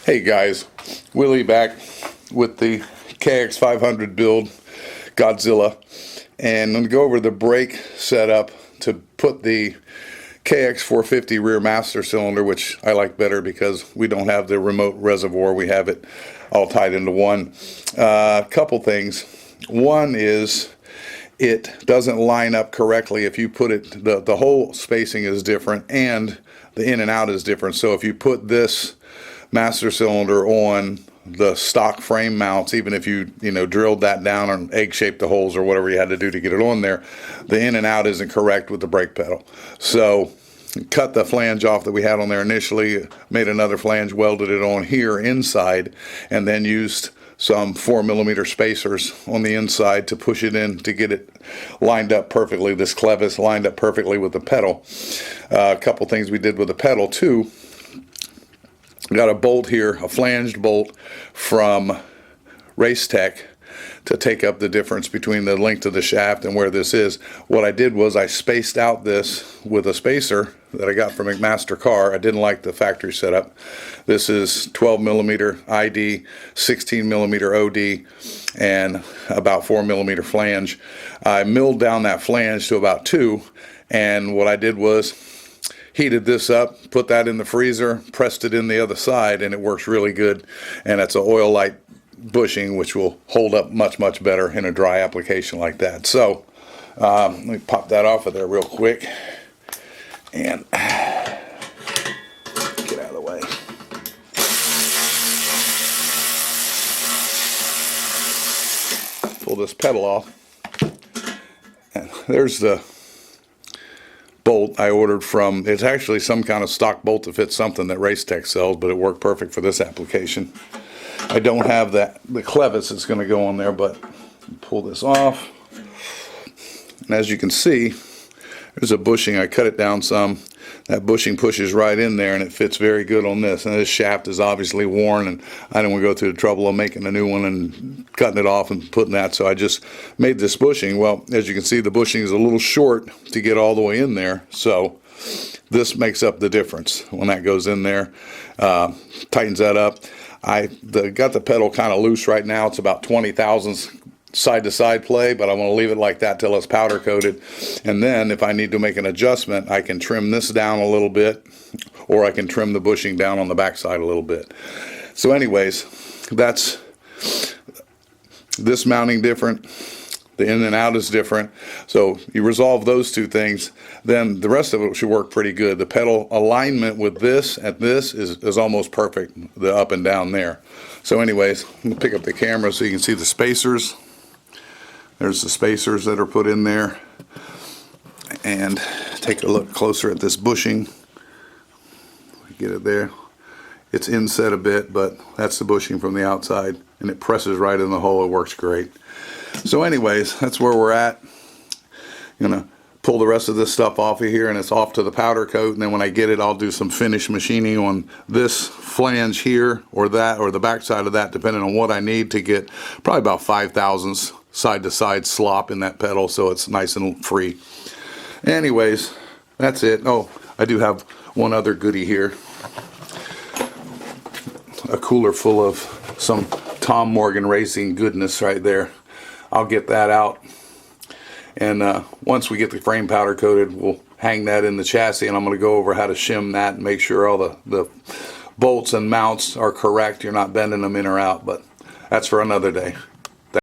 Hey guys, Willie back with the KX500 build Godzilla, and I'm going to go over the brake setup to put the KX450 rear master cylinder, which I like better because we don't have the remote reservoir, we have it all tied into one. Couple things. One is it doesn't line up correctly if you put it, the whole spacing is different and the in and out is different. So if you put this master cylinder on the stock frame mounts, even if you drilled that down and egg-shaped the holes or whatever you had to do to get it on there, the in and out isn't correct with the brake pedal. So cut the flange off that we had on there initially, made another flange, welded it on here inside, and then used some 4mm spacers on the inside to push it in to get it lined up perfectly. This clevis lined up perfectly with the pedal. A couple things we did with the pedal too. Got a bolt here, a flanged bolt from Racetech to take up the difference between the length of the shaft and where this is. What I did was I spaced out this with a spacer that I got from McMaster-Carr. I didn't like the factory setup. This is 12mm ID, 16mm OD, and about 4mm flange. I milled down that flange to about 2, and what I did was heated this up, put that in the freezer, pressed it in the other side, and it works really good. And it's an oil light bushing, which will hold up much better in a dry application like that. So let me pop that off of there real quick and get out of the way. Pull this pedal off, and there's the bolt I ordered from. It's actually some kind of stock bolt that fits something that Racetech sells, but it worked perfect for this application. I don't have the clevis that's going to go on there, but pull this off, and as you can see, there's a bushing. I cut it down some. That bushing pushes right in there, and it fits very good on this. And this shaft is obviously worn, and I didn't want to go through the trouble of making a new one and cutting it off and putting that, so I just made this bushing. Well, as you can see, the bushing is a little short to get all the way in there, so this makes up the difference when that goes in there. Tightens that up. I got the pedal kind of loose right now. It's about 20 thousandths side-to-side play, but I want to leave it like that till it's powder coated. And then if I need to make an adjustment, I can trim this down a little bit, or I can trim the bushing down on the backside a little bit. So anyways, that's this mounting different, the in and out is different. So you resolve those two things, then the rest of it should work pretty good. The pedal alignment with this and this is almost perfect, the up and down there. So anyways, I'm going to pick up the camera so you can see the spacers. There's the spacers that are put in there, and take a look closer at this bushing. Get it there. It's inset a bit, but that's the bushing from the outside, and it presses right in the hole. It works great. So anyways, that's where we're at. I'm gonna pull the rest of this stuff off of here, and it's off to the powder coat, and then when I get it, I'll do some finish machining on this flange here, or that, or the back side of that, depending on what I need to get probably about 5 thousandths side-to-side slop in that pedal, so it's nice and free. Anyways, that's it. Oh, I do have one other goodie here. A cooler full of some Tom Morgan Racing goodness right there. I'll get that out, and once we get the frame powder coated, we'll hang that in the chassis, and I'm going to go over how to shim that and make sure all the bolts and mounts are correct. You're not bending them in or out, but that's for another day.